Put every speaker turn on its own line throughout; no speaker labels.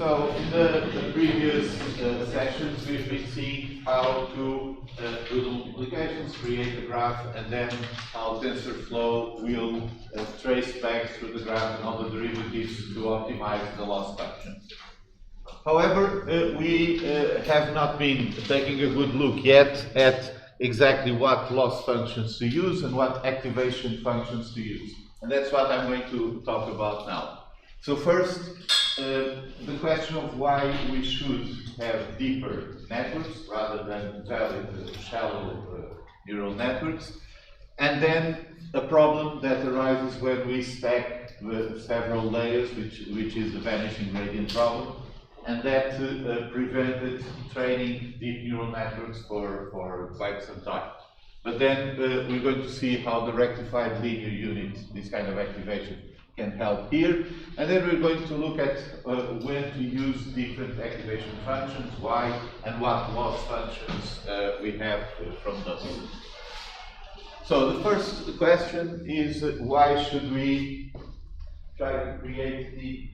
So in the previous sessions, we've been seeing how to do the multiplications, create the graph, and then how TensorFlow will trace back through the graph and all the derivatives to optimize the loss functions. However, we have not been taking a good look yet at exactly what loss functions to use and what activation functions to use. And that's what I'm going to talk about now. So first, the question of why we should have deeper networks rather than very shallow neural networks. And then a problem that arises when we stack several layers, which is the vanishing gradient problem. And that prevented training deep neural networks for quite some time. But then we're going to see how the rectified linear unit, this kind of activation, can help here. And then we're going to look at when to use different activation functions, why, and what loss functions we have from those. So the first question is why should we try to create deep?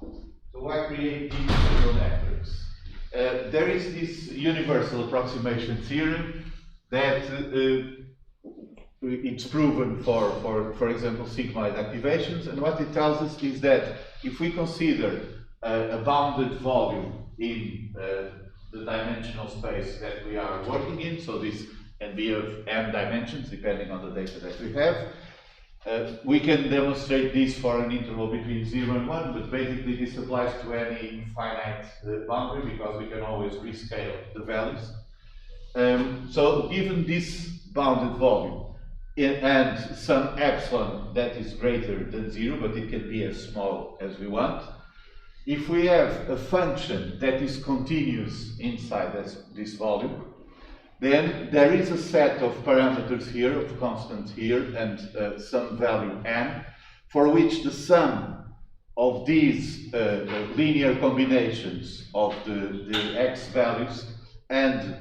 So why create deep neural networks? There is this universal approximation theorem that it's proven for example, Sigmoid activations, and what it tells us is that if we consider a bounded volume in the dimensional space that we are working in, so this can be of n dimensions depending on the data that we have, we can demonstrate this for an interval between 0 and 1, but basically this applies to any finite boundary because we can always rescale the values. So given this bounded volume and some epsilon that is greater than 0, but it can be as small as we want, if we have a function that is continuous inside this volume, then there is a set of parameters here, of constants here, and some value n, for which the sum of these linear combinations of the x values and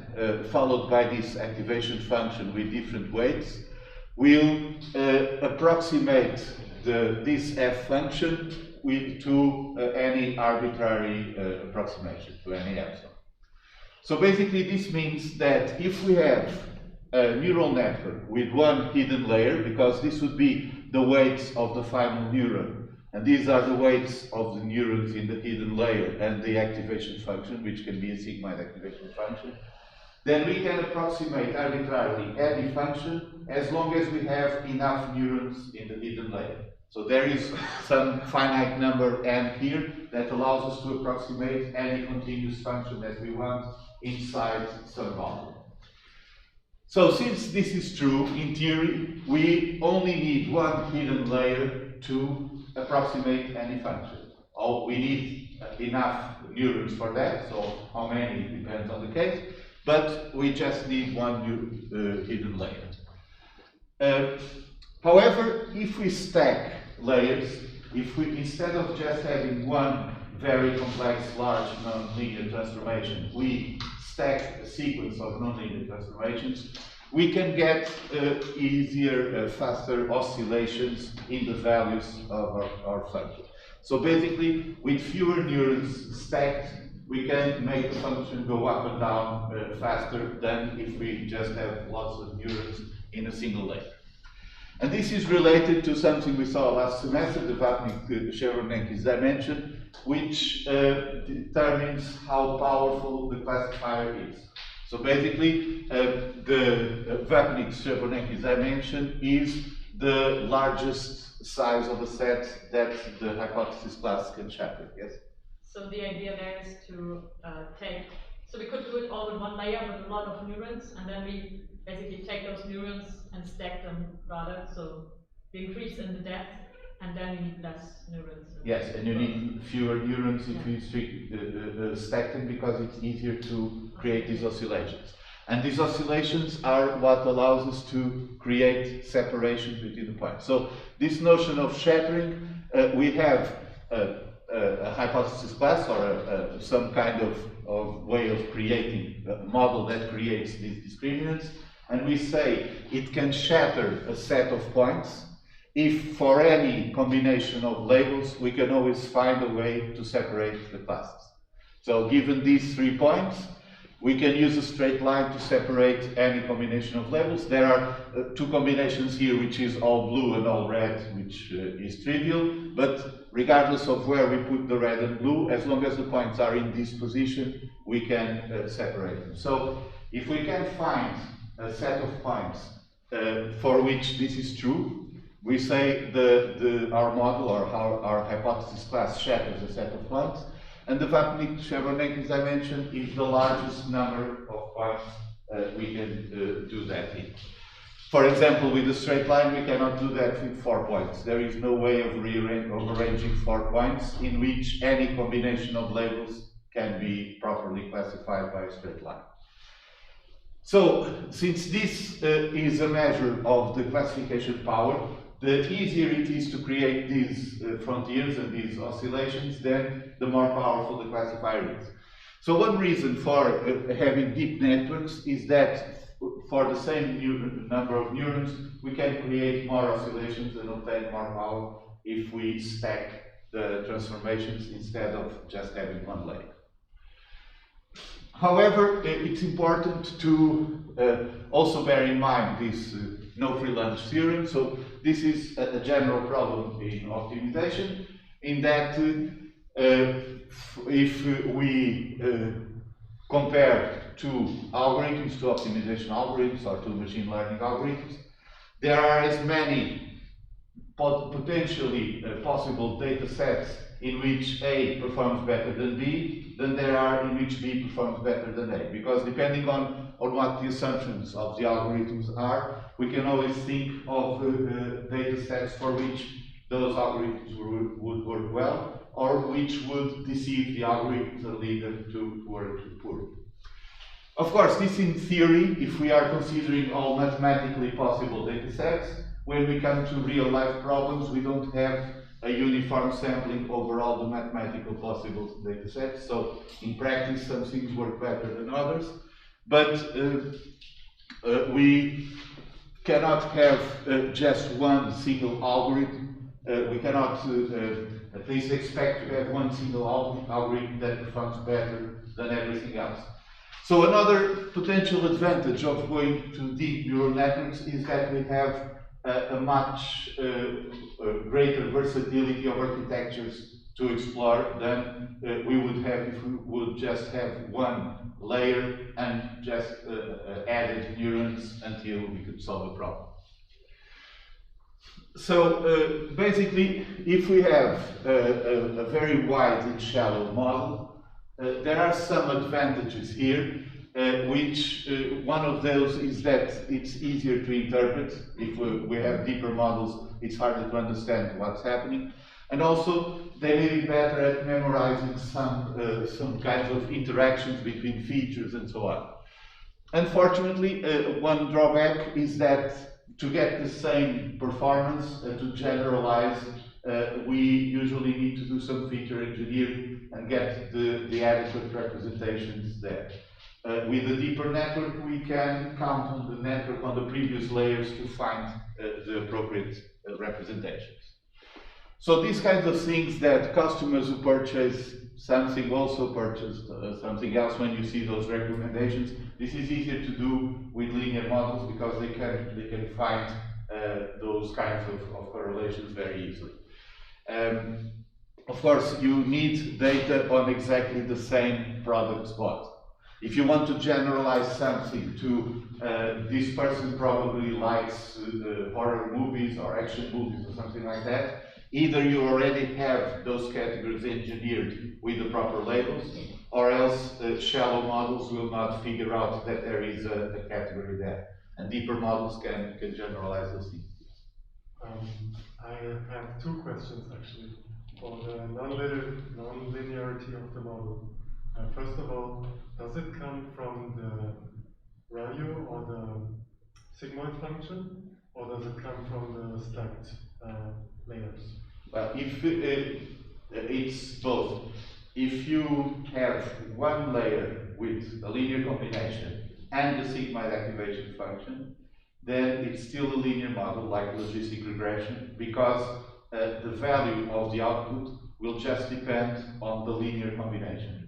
followed by this activation function with different weights will approximate this f function to any arbitrary approximation, to any epsilon. So basically this means that if we have a neural network with one hidden layer, because this would be the weights of the final neuron, and these are the weights of the neurons in the hidden layer and the activation function, which can be a Sigmoid activation function, then we can approximate arbitrarily any function as long as we have enough neurons in the hidden layer. So there is some finite number n here that allows us to approximate any continuous function that we want inside some boundary. So since this is true, in theory, we only need one hidden layer to approximate any function. Oh, we need enough neurons for that, so how many depends on the case, but we just need one new hidden layer. However, if we stack layers, if we, instead of just having one very complex, large nonlinear transformation, we stack a sequence of nonlinear transformations, we can get easier, faster oscillations in the values of our function. So basically, with fewer neurons stacked, we can make the function go up and down faster than if we just have lots of neurons in a single layer. And this is related to something we saw last semester, the Vanishing dimension, which determines how powerful the classifier is. So basically, the Vanishing dimension is the largest size of a set that the hypothesis class can shatter. Yes?
So the idea there is to so we could do it all in one layer with a lot of neurons, and then we basically take those neurons and stack them rather, so we increase in the depth, and then we need less neurons.
Yes, and you need fewer neurons if you stack them because it's easier to create these oscillations. And these oscillations are what allows us to create separations between the points. So this notion of shattering, we have a hypothesis class or some kind of way of creating a model that creates these discriminants, and we say it can shatter a set of points if for any combination of labels, we can always find a way to separate the classes. So given these 3 points, we can use a straight line to separate any combination of labels. There are 2 combinations here, which is all blue and all red, which is trivial, but regardless of where we put the red and blue, as long as the points are in this position, we can separate them. So if we can find a set of points for which this is true, we say our model or our hypothesis class shatters a set of points, and the Vanishing dimension is the largest number of points we can do that in. For example, with a straight line, we cannot do that with 4 points. There is no way of arranging 4 points in which any combination of labels can be properly classified by a straight line. So, since this is a measure of the classification power, the easier it is to create these frontiers and these oscillations, then the more powerful the classifier is. So one reason for having deep networks is that for the same number of neurons, we can create more oscillations and obtain more power if we stack the transformations instead of just having one layer. However, it's important to also bear in mind this no free lunch theorem. So this is a general problem in optimization, in that if we compare 2 algorithms, 2 optimization algorithms or 2 machine learning algorithms, there are as many potentially possible data sets in which A performs better than B than there are in which B performs better than A. Because depending on what the assumptions of the algorithms are, we can always think of data sets for which those algorithms would work well, or which would deceive the algorithms and lead them to work poorly. Of course, this in theory, if we are considering all mathematically possible data sets. When we come to real life problems, we don't have a uniform sampling over all the mathematical possible data sets. So in practice, some things work better than others, but we cannot have just one single algorithm. We cannot at least expect to have one single algorithm that performs better than everything else. So another potential advantage of going to deep neural networks is that we have a much greater versatility of architectures to explore than we would have if we would just have one layer and just added neurons until we could solve a problem. So basically, if we have a very wide and shallow model, there are some advantages here, which one of those is that it's easier to interpret. If we have deeper models, it's harder to understand what's happening. And also, they may be better at memorizing some kinds of interactions between features and so on. Unfortunately, one drawback is that to get the same performance, to generalize, we usually need to do some feature engineering and get the adequate representations there. With a deeper network, we can count on the network on the previous layers to find the appropriate representations. So these kinds of things that customers who purchase something also purchased something else when you see those recommendations. This is easier to do with linear models because they can find those kinds of correlations very easily. Of course, you need data on exactly the same product spot. If you want to generalize something to this person probably likes horror movies or action movies or something like that, either you already have those categories engineered with the proper labels, or else shallow models will not figure out that there is a category there. And deeper models can generalize those things.
I have 2 questions actually for the non-linearity of the model. First of all, does it come from the value or the sigmoid function, or does it come from the stacked layers?
Well, if it's both. If you have one layer with a linear combination and the sigmoid activation function, then it's still a linear model like logistic regression, because the value of the output will just depend on the linear combination.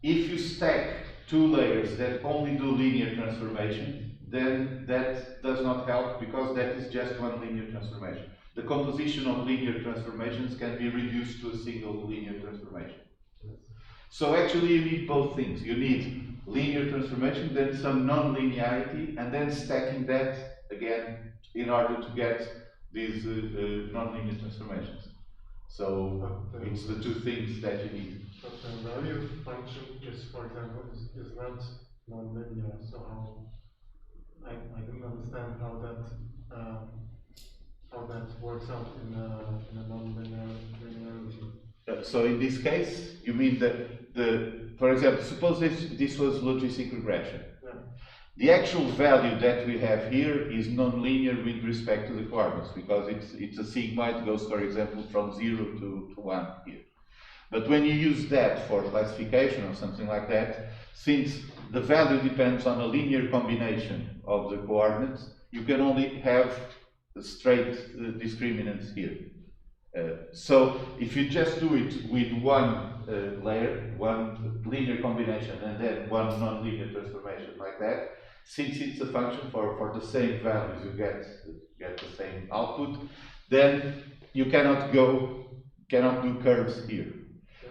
If you stack two layers that only do linear transformation, then that does not help, because that is just one linear transformation. The composition of linear transformations can be reduced to a single linear transformation. So actually you need both things. You need linear transformation, then some non-linearity, and then stacking that again in order to get these non-linear transformations. So it's the two things that you need.
But the value function is, for example, is not non-linear. So how I didn't understand how that works out in a non-linearity.
So in this case, you mean that for example, suppose this was logistic regression.
Yeah.
The actual value that we have here is non-linear with respect to the coordinates, because it's a sigmoid, goes, for example, from 0 to 1 here. But when you use that for classification or something like that, since the value depends on a linear combination of the coordinates, you can only have straight discriminants here. So if you just do it with one layer, one linear combination, and then one non-linear transformation like that, since it's a function for the same values, you get the same output, then you cannot do curves here,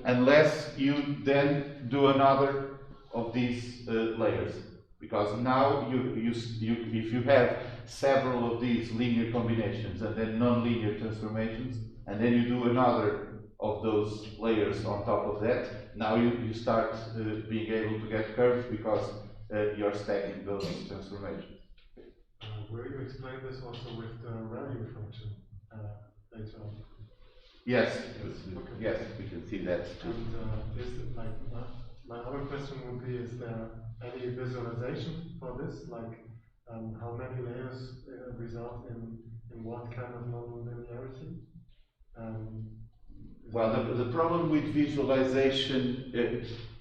unless you then do another of these layers. Because now if you have several of these linear combinations and then non-linear transformations, and then you do another of those layers on top of that, now you start being able to get curves, because you're stacking those transformations.
Will you explain this also with the value function later on?
Yes,
Okay.
yes, we can see that too.
And is it like my other question would be: is there any visualization for this? Like how many layers result in what kind of non-linearity?
Well, the problem with visualization,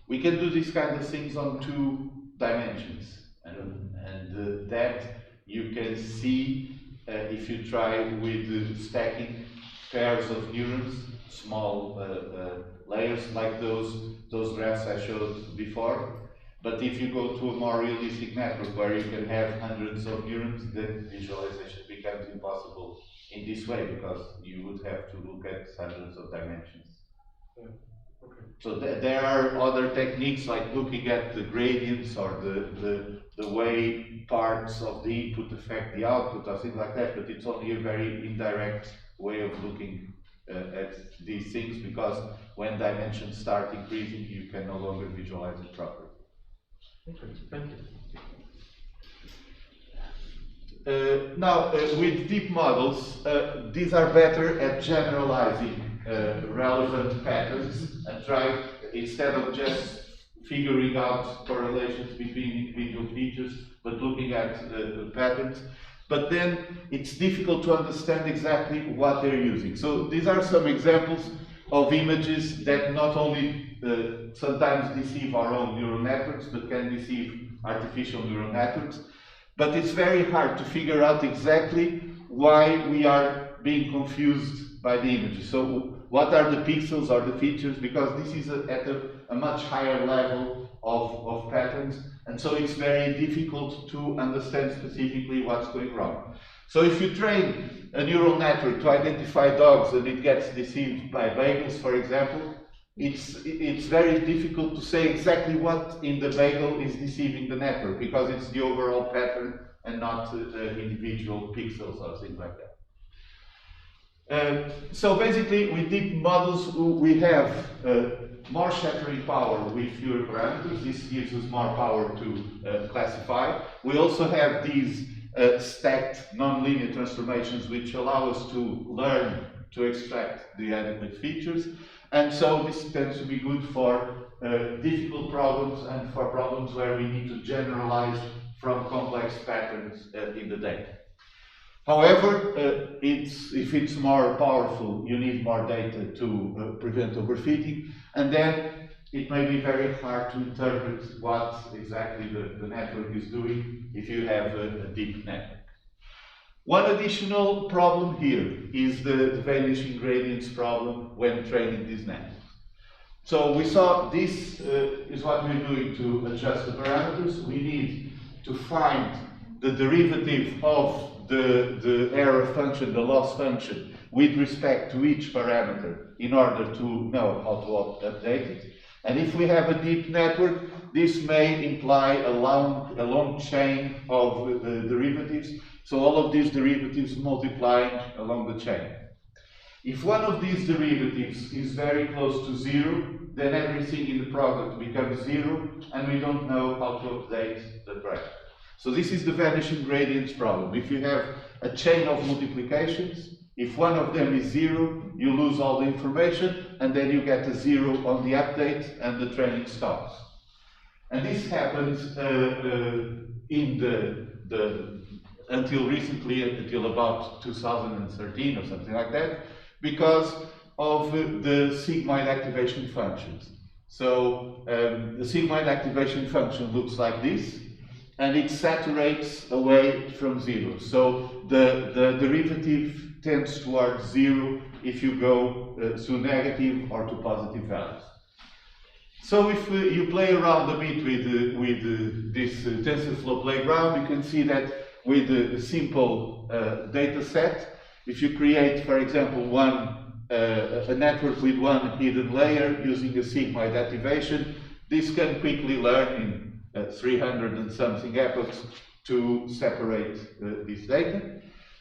we can do these kind of things on 2 dimensions, and that you can see if you try with stacking pairs of neurons, small layers like those graphs I showed before. But if you go to a more realistic network where you can have hundreds of neurons, then visualization becomes impossible in this way, because you would have to look at hundreds of dimensions.
Yeah. Okay.
So there are other techniques like looking at the gradients or the way parts of the input affect the output or things like that, but it's only a very indirect way of looking at these things, because when dimensions start increasing, you can no longer visualize it properly.
Okay, thank you.
Now, with deep models, these are better at generalizing relevant patterns and try, instead of just figuring out correlations between individual features, but looking at the patterns. But then it's difficult to understand exactly what they're using. So these are some examples of images that not only sometimes deceive our own neural networks, but can deceive artificial neural networks. But it's very hard to figure out exactly why we are being confused by the images. So what are the pixels or the features? Because this is at a much higher level of patterns, and so it's very difficult to understand specifically what's going wrong. So if you train a neural network to identify dogs and it gets deceived by bagels, for example, it's very difficult to say exactly what in the bagel is deceiving the network, because it's the overall pattern and not individual pixels or things like that. So basically, with deep models, we have more shattering power with fewer parameters. This gives us more power to classify. We also have these stacked nonlinear transformations, which allow us to learn to extract the adequate features. And so this tends to be good for difficult problems and for problems where we need to generalize from complex patterns in the data. However, if it's more powerful, you need more data to prevent overfitting. And then it may be very hard to interpret what exactly the network is doing if you have a deep network. One additional problem here is the vanishing gradients problem when training these networks. So we saw this is what we're doing to adjust the parameters. We need to find the derivative of the error function, the loss function, with respect to each parameter in order to know how to update it. And if we have a deep network, this may imply a long chain of derivatives. So all of these derivatives multiplying along the chain. If one of these derivatives is very close to zero, then everything in the product becomes zero, and we don't know how to update the parameter. So this is the vanishing gradients problem. If you have a chain of multiplications, if one of them is zero, you lose all the information, and then you get a zero on the update, and the training stops. And this happens in until recently, until about 2013 or something like that, because of the sigmoid activation functions. So the sigmoid activation function looks like this, and it saturates away from zero. So the derivative tends towards zero if you go to negative or to positive values. So if you play around a bit with this TensorFlow playground, you can see that with a simple data set, if you create, for example, a network with one hidden layer using a sigmoid activation, this can quickly learn in 300 and something epochs to separate this data.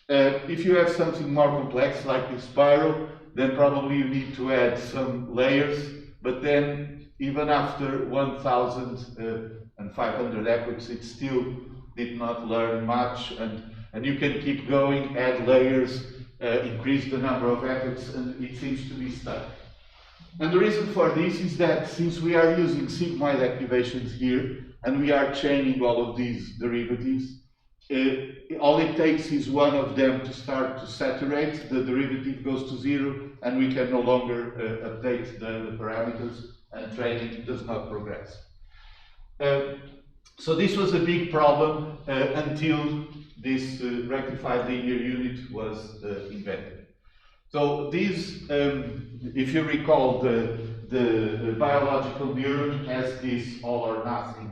If you have something more complex like this spiral, then probably you need to add some layers, but then even after 1,500 epochs, it still did not learn much, and you can keep going, add layers, increase the number of epochs, and it seems to be stuck. And the reason for this is that since we are using sigmoid activations here, and we are chaining all of these derivatives, all it takes is one of them to start to saturate, the derivative goes to zero, and we can no longer update the parameters, and training does not progress. So this was a big problem until this rectified linear unit was invented. So these, if you recall, the biological neuron has this all or nothing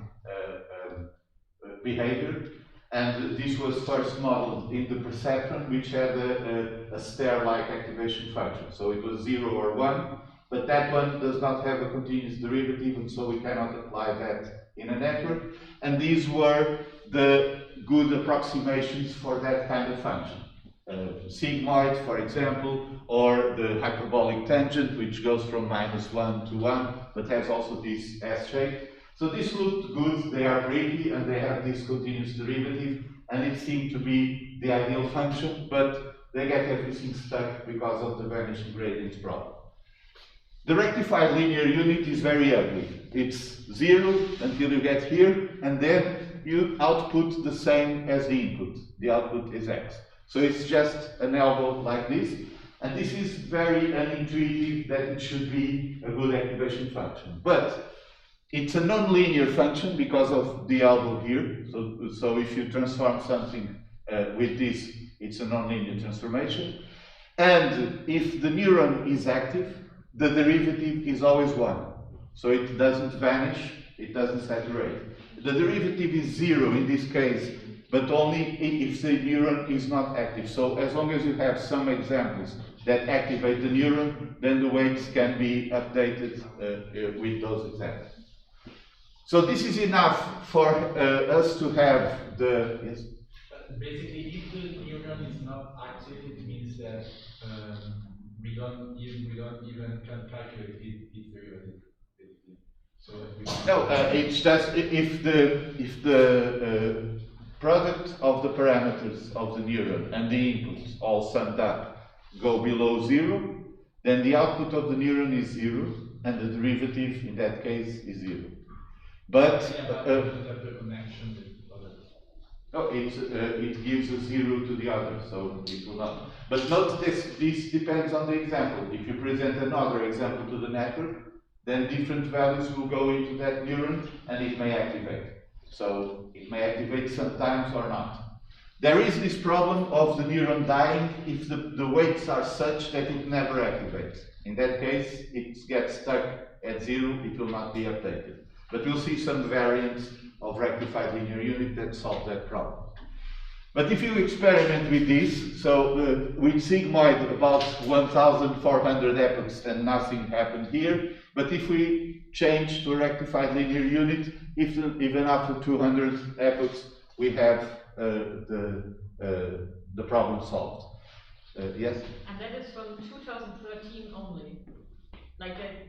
behavior, and this was first modeled in the perceptron, which had a stair-like activation function. So it was 0 or 1, but that one does not have a continuous derivative, and so we cannot apply that in a network. And these were the good approximations for that kind of function. Sigmoid, for example, or the hyperbolic tangent, which goes from -1 to 1, but has also this S shape. So this looked good, they are pretty, and they have this continuous derivative, and it seemed to be the ideal function, but they get everything stuck because of the vanishing gradients problem. The rectified linear unit is very ugly. It's 0 until you get here, and then you output the same as the input. The output is X. So it's just an elbow like this, and this is very unintuitive that it should be a good activation function. But it's a non-linear function because of the elbow here. So if you transform something with this, it's a non-linear transformation. And if the neuron is active, the derivative is always 1. So it doesn't vanish, it doesn't saturate. The derivative is 0 in this case, but only if the neuron is not active. So as long as you have some examples that activate the neuron, then the weights can be updated with those examples. So this is enough for us to have the... Yes?
Basically, if the neuron is not active, it means that we don't even can calculate its derivative. So
no, it's just if the product of the parameters of the neuron and the inputs all summed up go below 0, then the output of the neuron is 0, and the derivative in that case is 0. But
the connection with others.
No, it gives a 0 to the other, so it will not. But note this depends on the example. If you present another example to the network, then different values will go into that neuron and it may activate. So it may activate sometimes or not. There is this problem of the neuron dying if the weights are such that it never activates. In that case, it gets stuck at 0, it will not be updated. But we'll see some variants of rectified linear unit that solve that problem. But if you experiment with this, so with sigmoid about 1,400 epochs and nothing happened here, but if we change to a rectified linear unit, even after 200 epochs, we have the problem solved. Yes?
And that is from 2013 only. Like that.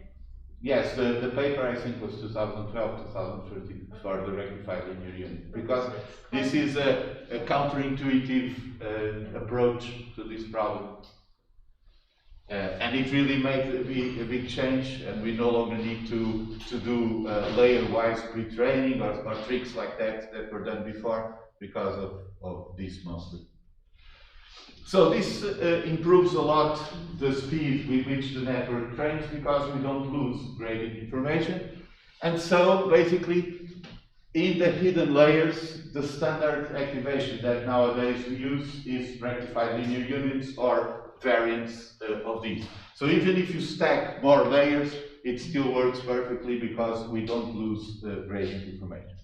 Yes, the paper I think was 2012, 2013 for the rectified linear unit, because this is a counterintuitive approach to this problem. And it really made a big change, and we no longer need to do layer-wise pre-training or tricks like that were done before because of this mostly. So this improves a lot the speed with which the network trains because we don't lose gradient information. And so basically in the hidden layers, the standard activation that nowadays we use is rectified linear units or variants of these. So even if you stack more layers, it still works perfectly because we don't lose gradient information.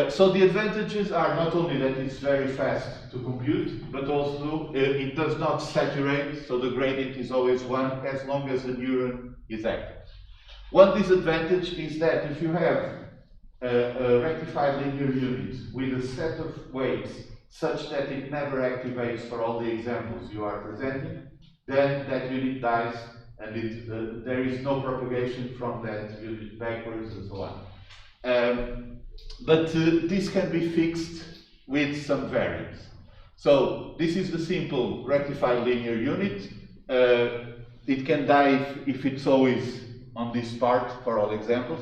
So the advantages are not only that it's very fast to compute, but also it does not saturate, so the gradient is always 1 as long as the neuron is active. One disadvantage is that if you have a rectified linear unit with a set of weights such that it never activates for all the examples you are presenting, then that unit dies and there is no propagation from that unit backwards and so on. But this can be fixed with some variants. So this is the simple rectified linear unit. It can die if it's always on this part for all examples.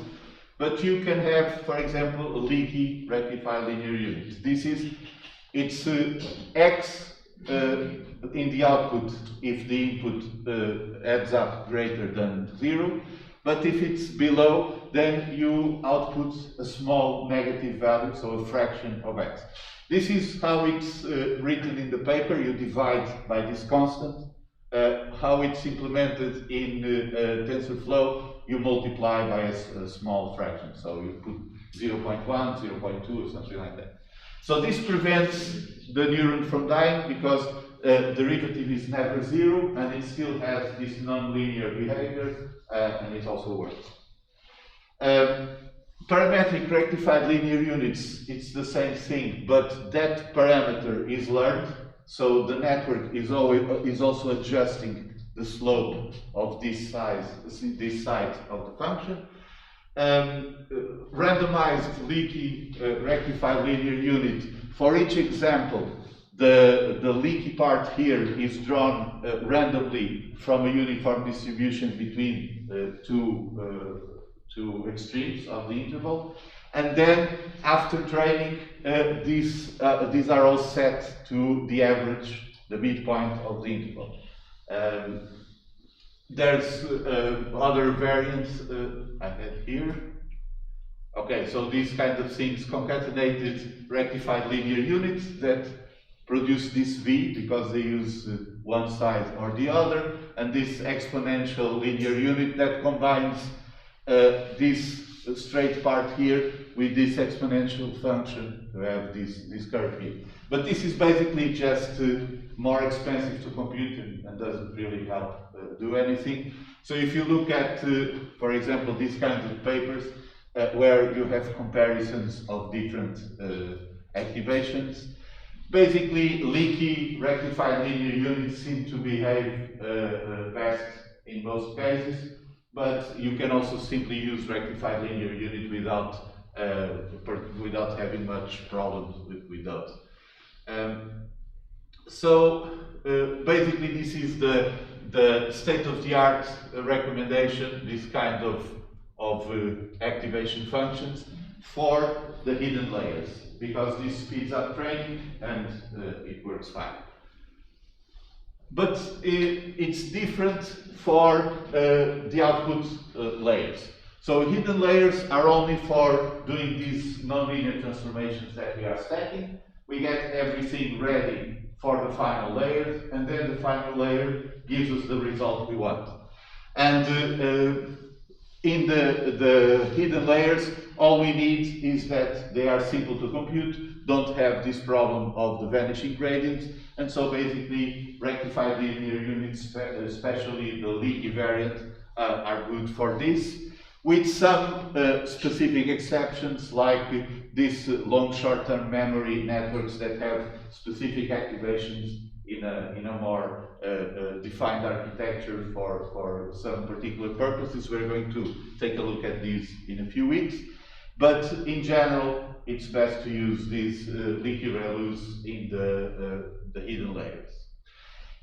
But you can have, for example, a leaky rectified linear unit. It's x in the output if the input adds up greater than 0. But if it's below, then you output a small negative value, so a fraction of x. This is how it's written in the paper. You divide by this constant. How it's implemented in TensorFlow, you multiply by a small fraction. So you put 0.1, 0.2 or something like that. So this prevents the neuron from dying because derivative is never 0 and it still has this nonlinear behavior and it also works. Parametric rectified linear units, it's the same thing, but that parameter is learned, so the network is also adjusting the slope of this side of the function. Randomized leaky rectified linear unit. For each example, the leaky part here is drawn randomly from a uniform distribution between two extremes of the interval, and then after training, these are all set to the average, the midpoint of the interval. There's other variants I have here. Okay, so these kind of things, concatenated rectified linear units that produce this V because they use one side or the other, and this exponential linear unit that combines this straight part here with this exponential function to have this curve here. But this is basically just more expensive to compute and doesn't really help do anything. So if you look at, for example, these kinds of papers where you have comparisons of different activations, basically leaky rectified linear units seem to behave best in most cases. But you can also simply use rectified linear unit without having much problems with those. So basically, this is the state-of-the-art recommendation. This kind of activation functions for the hidden layers, because this speeds up training and it works fine. but it's different for the output layers. So hidden layers are only for doing these nonlinear transformations that we are stacking. We get everything ready for the final layer, and then the final layer gives us the result we want. And in the hidden layers, all we need is that they are simple to compute, don't have this problem of the vanishing gradients, and so basically rectified linear units, especially the leaky variant, are good for this, with some specific exceptions like these long short-term memory networks that have specific activations in a more defined architecture for some particular purposes. We're going to take a look at these in a few weeks. But in general, it's best to use these leaky values in the hidden layers.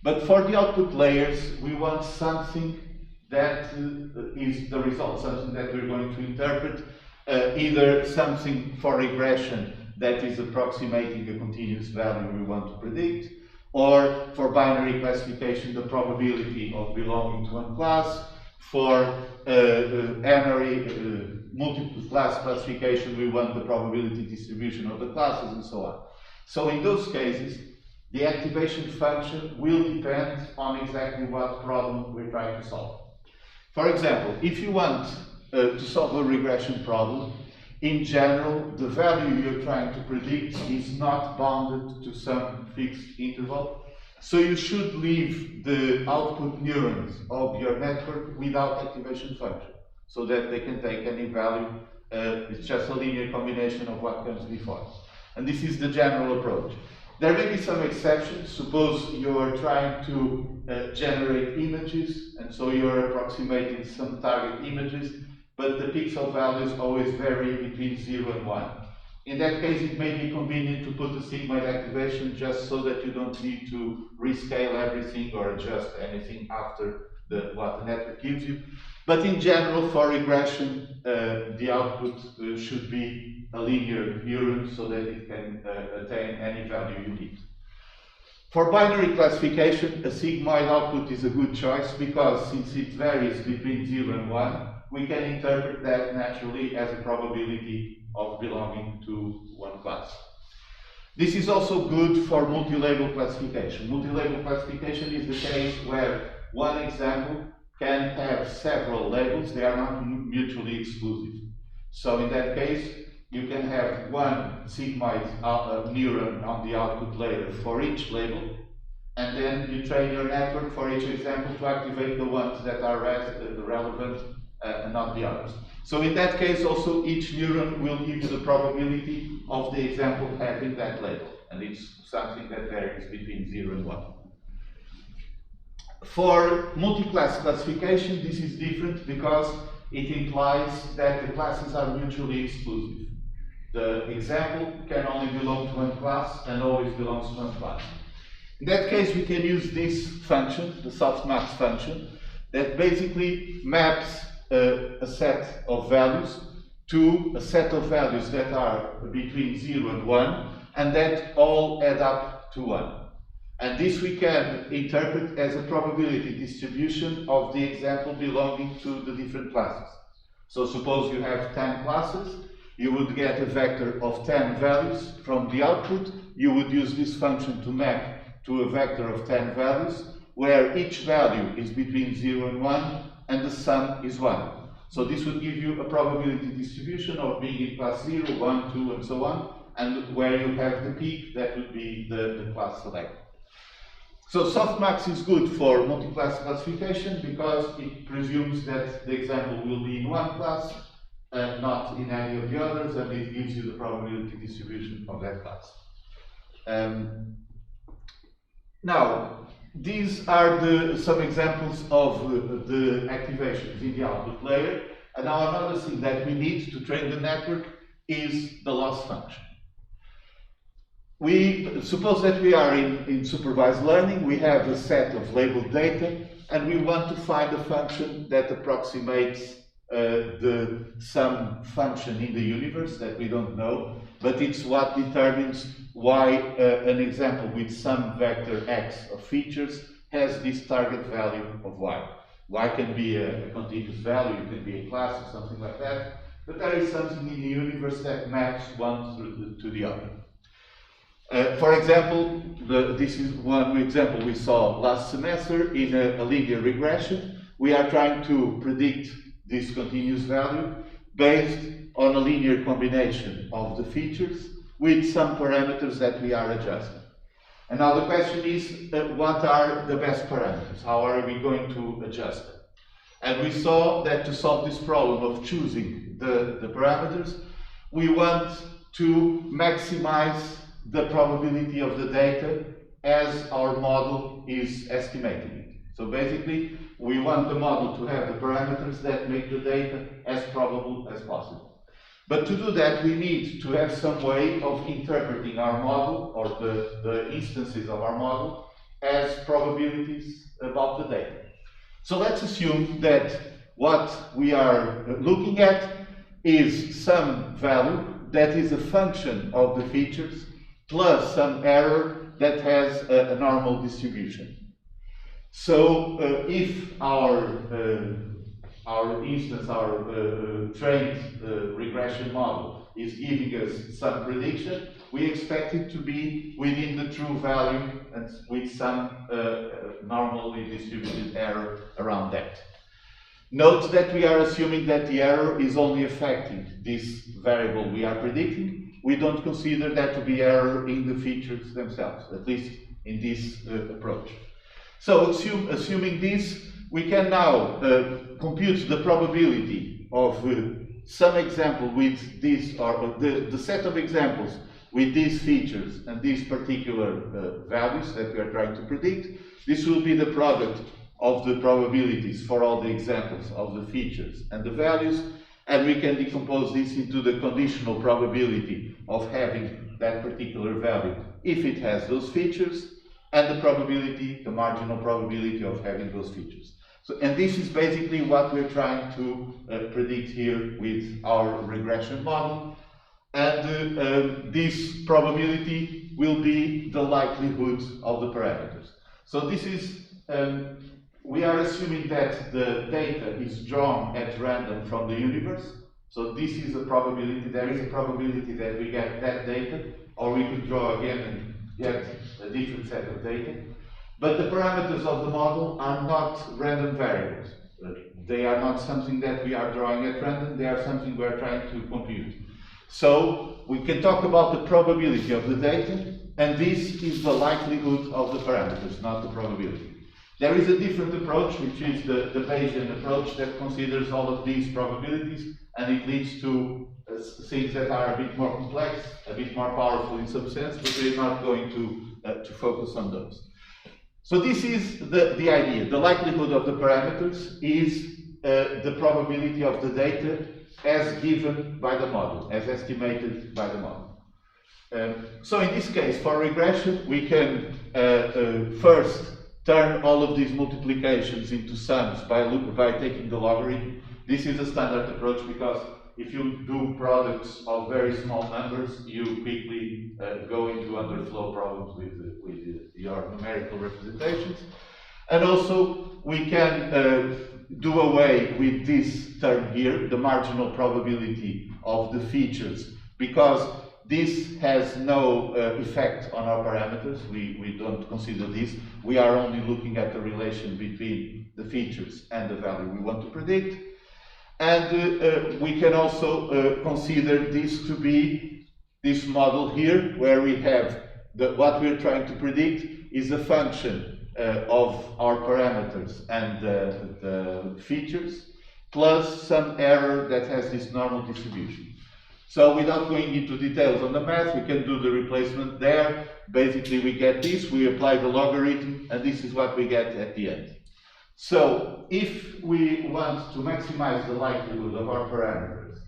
But for the output layers, we want something that is the result, something that we're going to interpret, either something for regression that is approximating a continuous value we want to predict, or for binary classification, the probability of belonging to one class, for n-ary multiple class classification, we want the probability distribution of the classes, and so on. So in those cases, the activation function will depend on exactly what problem we're trying to solve. For example, if you want to solve a regression problem, in general, the value you're trying to predict is not bounded to some fixed interval. So you should leave the output neurons of your network without activation function, so that they can take any value. It's just a linear combination of what comes before. And this is the general approach. There may be some exceptions. Suppose you're trying to generate images, and so you're approximating some target images, but the pixel values always vary between 0 and 1. In that case, it may be convenient to put a Sigmoid activation just so that you don't need to rescale everything or adjust anything after what the network gives you. But in general, for regression, the output should be a linear neuron so that it can attain any value you need. For binary classification, a sigmoid output is a good choice because since it varies between 0 and 1, we can interpret that naturally as a probability of belonging to one class. This is also good for multi-label classification. Multi-label classification is the case where one example can have several labels. They are not mutually exclusive. So in that case, you can have one sigmoid neuron on the output layer for each label, and then you train your network for each example to activate the ones that are relevant and not the others. So in that case, also each neuron will give you the probability of the example having that label, and it's something that varies between 0 and 1. For multi-class classification, this is different because it implies that the classes are mutually exclusive. The example can only belong to one class and always belongs to one class. In that case, we can use this function, the Softmax function, that basically maps a set of values to a set of values that are between 0 and 1, and that all add up to 1. And this we can interpret as a probability distribution of the example belonging to the different classes. So suppose you have 10 classes, you would get a vector of 10 values from the output. You would use this function to map to a vector of 10 values, where each value is between 0 and 1, and the sum is 1. So this would give you a probability distribution of being in class 0, 1, 2, and so on, and where you have the peak, that would be the class selected. So Softmax is good for multi-class classification because it presumes that the example will be in one class, not in any of the others, and it gives you the probability distribution of that class. Now, these are some examples of the activations in the output layer. And now another thing that we need to train the network is the loss function. We suppose that we are in supervised learning. We have a set of labeled data, and we want to find a function that approximates some function in the universe that we don't know, but it's what determines why an example with some vector x of features has this target value of y. Y can be a continuous value, it can be a class or something like that, but there is something in the universe that maps one to the other. For example, this is one example we saw last semester in a linear regression. We are trying to predict this continuous value based on a linear combination of the features with some parameters that we are adjusting. And now the question is, what are the best parameters? How are we going to adjust them? And we saw that to solve this problem of choosing the parameters, we want to maximize the probability of the data as our model is estimating it. So basically, we want the model to have the parameters that make the data as probable as possible. But to do that, we need to have some way of interpreting our model, or the instances of our model, as probabilities about the data. So let's assume that what we are looking at is some value that is a function of the features plus some error that has a normal distribution. So if our instance, our trained regression model is giving us some prediction, we expect it to be within the true value and with some normally distributed error around that. Note that we are assuming that the error is only affecting this variable we are predicting. We don't consider that to be error in the features themselves, at least in this approach. So assuming this, we can now compute the probability of some example with this, or the set of examples with these features and these particular values that we are trying to predict. This will be the product of the probabilities for all the examples of the features and the values, and we can decompose this into the conditional probability of having that particular value if it has those features, and the probability, the marginal probability of having those features. So, and this is basically what we're trying to predict here with our regression model. And this probability will be the likelihood of the parameters. So this is, we are assuming that the data is drawn at random from the universe. So this is a probability, there is a probability that we get that data, or we could draw again and get a different set of data. But the parameters of the model are not random variables. They are not something that we are drawing at random, they are something we are trying to compute. So we can talk about the probability of the data, and this is the likelihood of the parameters, not the probability. There is a different approach, which is the Bayesian approach, that considers all of these probabilities, and it leads to things that are a bit more complex, a bit more powerful in some sense, but we're not going to focus on those. So this is the idea. The likelihood of the parameters is the probability of the data as given by the model, as estimated by the model. So in this case, for regression, we can first turn all of these multiplications into sums by taking the logarithm. This is a standard approach because if you do products of very small numbers, you quickly go into underflow problems with your numerical representations. And also, we can do away with this term here, the marginal probability of the features, because this has no effect on our parameters. We don't consider this. We are only looking at the relation between the features and the value we want to predict. And we can also consider this to be this model here, where we have what we're trying to predict is a function of our parameters and the features, plus some error that has this normal distribution. So without going into details on the math, we can do the replacement there. Basically, we get this, we apply the logarithm, and this is what we get at the end. So if we want to maximize the likelihood of our parameters,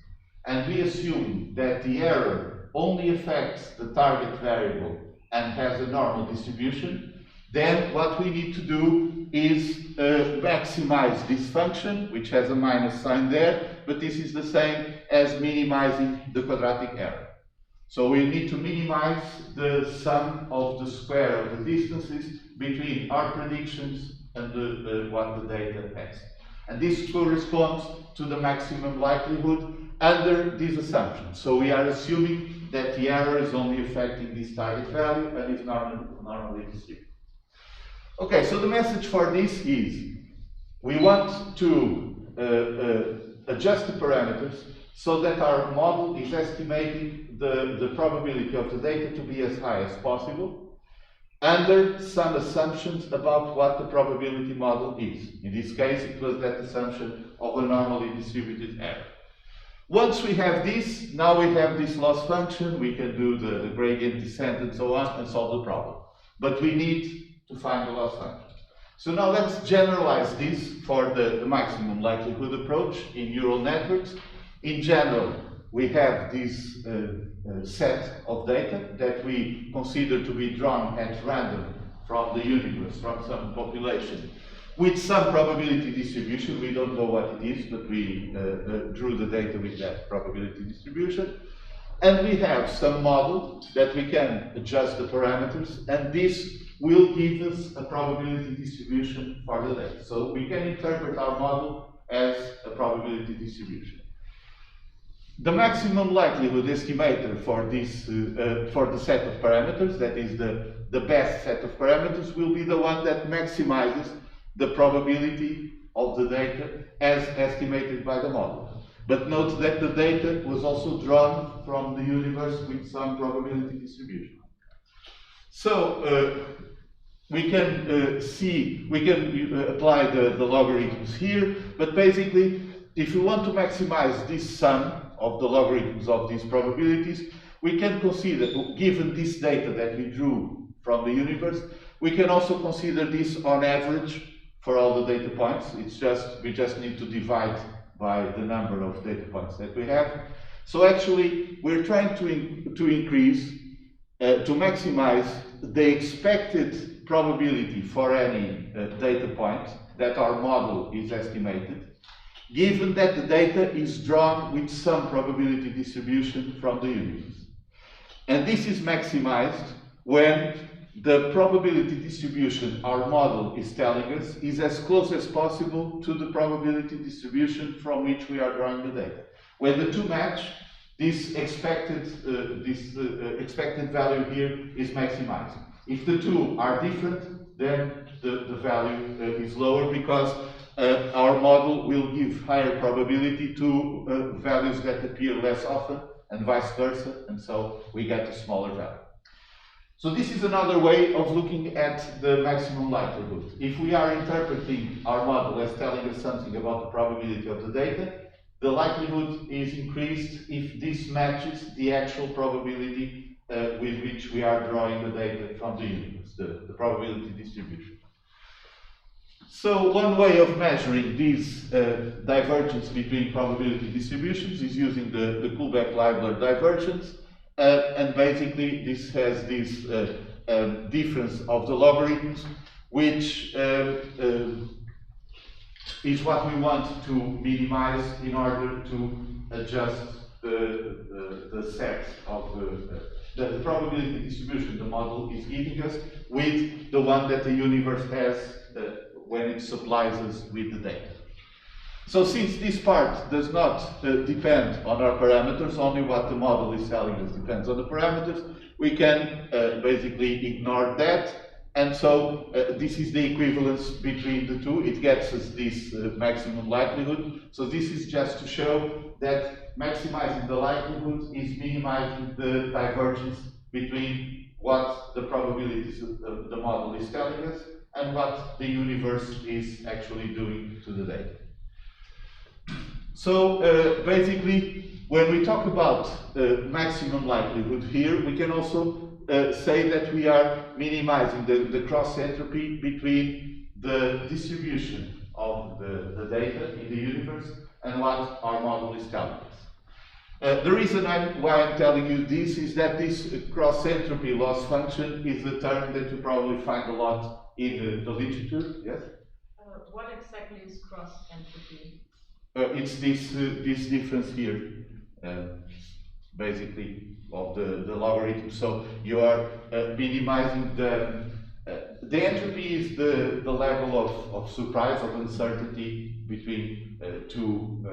and we assume that the error only affects the target variable and has a normal distribution, then what we need to do is maximize this function, which has a minus sign there, but this is the same as minimizing the quadratic error. So we need to minimize the sum of the square of the distances between our predictions and what the data has. And this corresponds to the maximum likelihood under this assumption. So we are assuming that the error is only affecting this target value and is normally distributed. Okay, so the message for this is we want to adjust the parameters so that our model is estimating the probability of the data to be as high as possible under some assumptions about what the probability model is. In this case, it was that assumption of a normally distributed error. Once we have this, now we have this loss function, we can do the gradient descent and so on and solve the problem. But we need to find the loss function. So now let's generalize this for the maximum likelihood approach in neural networks. In general, we have this set of data that we consider to be drawn at random from the universe, from some population, with some probability distribution. We don't know what it is, but we drew the data with that probability distribution. And we have some model that we can adjust the parameters, and this will give us a probability distribution for the data. So we can interpret our model as a probability distribution. The maximum likelihood estimator for this, for the set of parameters, that is the best set of parameters, will be the one that maximizes the probability of the data as estimated by the model. But note that the data was also drawn from the universe with some probability distribution. So we can apply the logarithms here, but basically, if we want to maximize this sum of the logarithms of these probabilities, we can consider, given this data that we drew from the universe, we can also consider this on average for all the data points. It's just, we just need to divide by the number of data points that we have. So actually, we're trying to increase, to maximize the expected probability for any data point that our model is estimated, given that the data is drawn with some probability distribution from the universe. And this is maximized when the probability distribution our model is telling us is as close as possible to the probability distribution from which we are drawing the data. When the two match, this expected value here is maximized. If the two are different, then the value is lower, because our model will give higher probability to values that appear less often, and vice versa, and so we get a smaller value. So this is another way of looking at the maximum likelihood. If we are interpreting our model as telling us something about the probability of the data, the likelihood is increased if this matches the actual probability with which we are drawing the data from the universe, the probability distribution. So one way of measuring this divergence between probability distributions is using the Kullback-Leibler divergence. And basically, this has this difference of the logarithms, which is what we want to minimize in order to adjust the set of the probability distribution the model is giving us with the one that the universe has when it supplies us with the data. So since this part does not depend on our parameters, only what the model is telling us depends on the parameters, we can basically ignore that. And so this is the equivalence between the two. It gets us this maximum likelihood. So this is just to show that maximizing the likelihood is minimizing the divergence between what the probabilities of the model is telling us and what the universe is actually doing to the data. So basically, when we talk about maximum likelihood here, we can also say that we are minimizing the cross entropy between the distribution of the data in the universe and what our model is telling us. The reason why I'm telling you this is that this cross entropy loss function is a term that you probably find a lot in the literature. Yes?
What exactly is cross entropy?
It's this difference here. basically, of the logarithm. So you are minimizing the entropy is the level of surprise, of uncertainty between two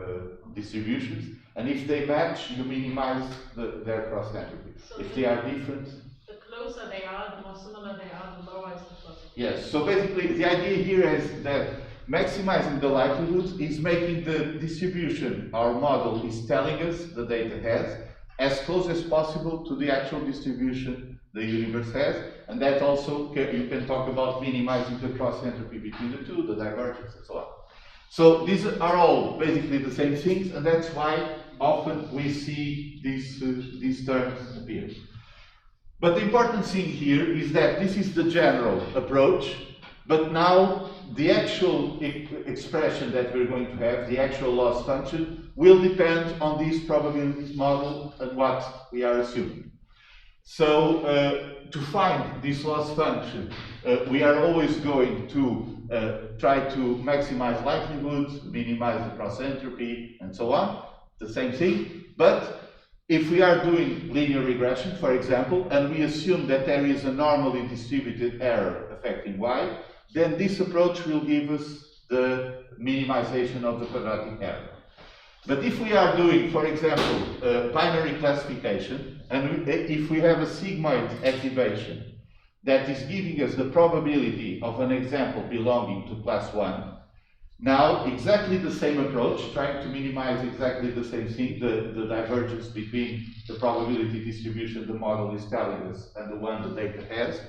distributions. And if they match, you minimize their cross entropy.
So
if they are different,
the closer they are, the more similar they are, the lower is the cross.
yes. So basically, the idea here is that maximizing the likelihood is making the distribution our model is telling us the data has as close as possible to the actual distribution the universe has, and that also you can talk about minimizing the cross entropy between the two, the divergence, and so on. So these are all basically the same things, and that's why often we see these terms appear. But the important thing here is that this is the general approach, but now the actual expression that we're going to have, the actual loss function, will depend on this probabilities model and what we are assuming. So to find this loss function, we are always going to try to maximize likelihood, minimize the cross entropy, and so on. The same thing. But if we are doing linear regression, for example, and we assume that there is a normally distributed error affecting y, then this approach will give us the minimization of the quadratic error. But if we are doing, for example, binary classification, and if we have a sigmoid activation that is giving us the probability of an example belonging to class 1, now exactly the same approach, trying to minimize exactly the same thing, the divergence between the probability distribution the model is telling us and the one the data has,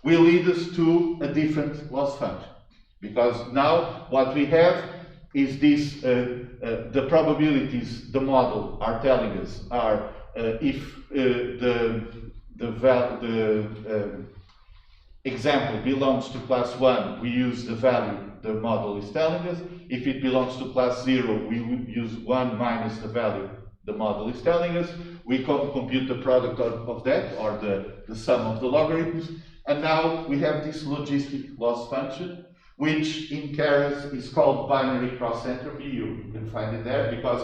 will lead us to a different loss function. Because now what we have is this, the probabilities the model are telling us are if the example belongs to class 1, we use the value the model is telling us. If it belongs to class 0, we would use 1 minus the value the model is telling us. We compute the product of that, or the sum of the logarithms. And now we have this logistic loss function, which in Keras is called binary cross entropy. You can find it there because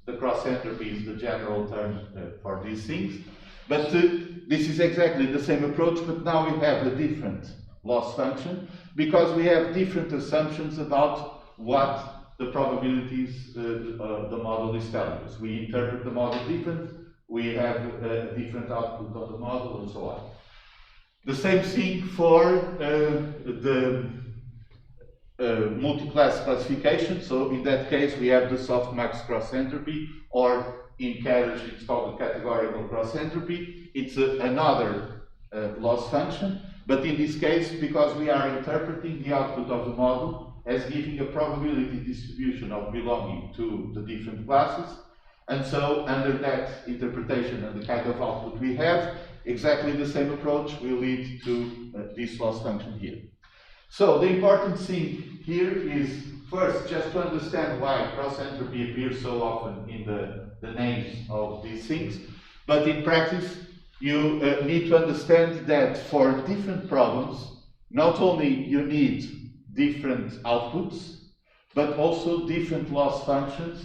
the cross entropy is the general term for these things. But this is exactly the same approach, but now we have a different loss function because we have different assumptions about what the probabilities the model is telling us. We interpret the model different, we have a different output of the model, and so on. The same thing for the multi-class classification. So in that case, we have the softmax cross entropy, or in Keras it's called the categorical cross entropy. It's another loss function, but in this case, because we are interpreting the output of the model as giving a probability distribution of belonging to the different classes, and so under that interpretation and the kind of output we have, exactly the same approach will lead to this loss function here. So the important thing here is first just to understand why cross entropy appears so often in the names of these things, but in practice you need to understand that for different problems, not only you need different outputs, but also different loss functions,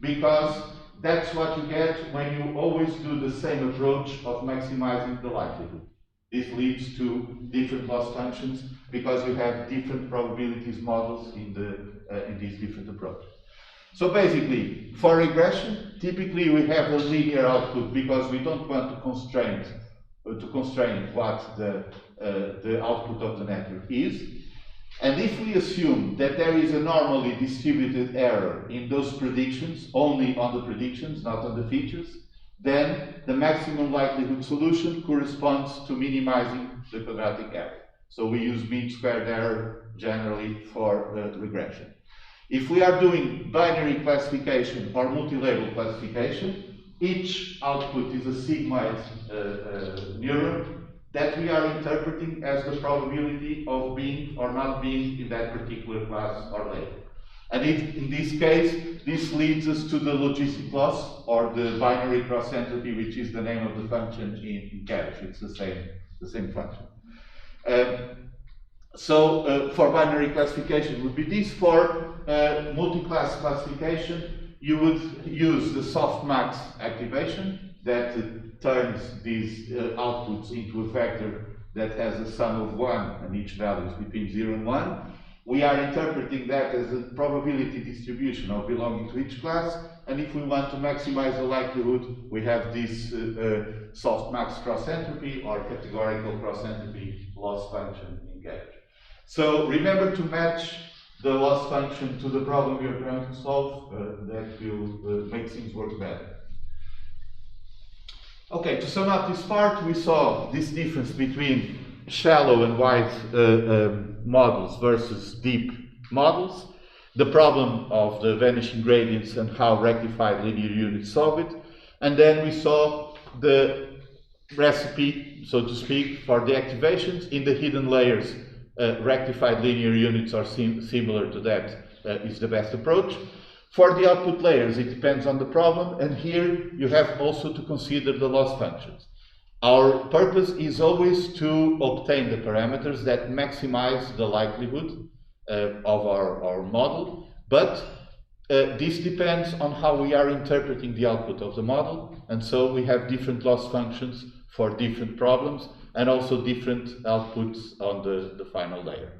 because that's what you get when you always do the same approach of maximizing the likelihood. This leads to different loss functions because you have different probabilities models in these different approaches. So basically, for regression, typically we have a linear output because we don't want to constrain what the output of the network is. And if we assume that there is a normally distributed error in those predictions, only on the predictions, not on the features, then the maximum likelihood solution corresponds to minimizing the quadratic error. So we use mean squared error generally for regression. If we are doing binary classification or multi-label classification, each output is a sigmoid neuron that we are interpreting as the probability of being or not being in that particular class or label. And in this case, this leads us to the logistic loss, or the binary cross entropy, which is the name of the function in Keras. It's the same function. So for binary classification would be this. For multi-class classification, you would use the softmax activation, that turns these outputs into a vector that has a sum of 1 and each value is between 0 and 1. We are interpreting that as a probability distribution of belonging to each class, and if we want to maximize the likelihood, we have this softmax cross entropy or categorical cross entropy loss function engaged. So remember to match the loss function to the problem we are trying to solve. That will make things work better. Okay, to sum up this part, we saw this difference between shallow and wide models versus deep models, the problem of the vanishing gradients and how rectified linear units solve it, and then we saw the recipe, so to speak, for the activations. In the hidden layers, rectified linear units are similar to that, is the best approach. For the output layers, it depends on the problem, and here you have also to consider the loss functions. Our purpose is always to obtain the parameters that maximize the likelihood of our model, but this depends on how we are interpreting the output of the model, and so we have different loss functions for different problems and also different outputs on the final layer.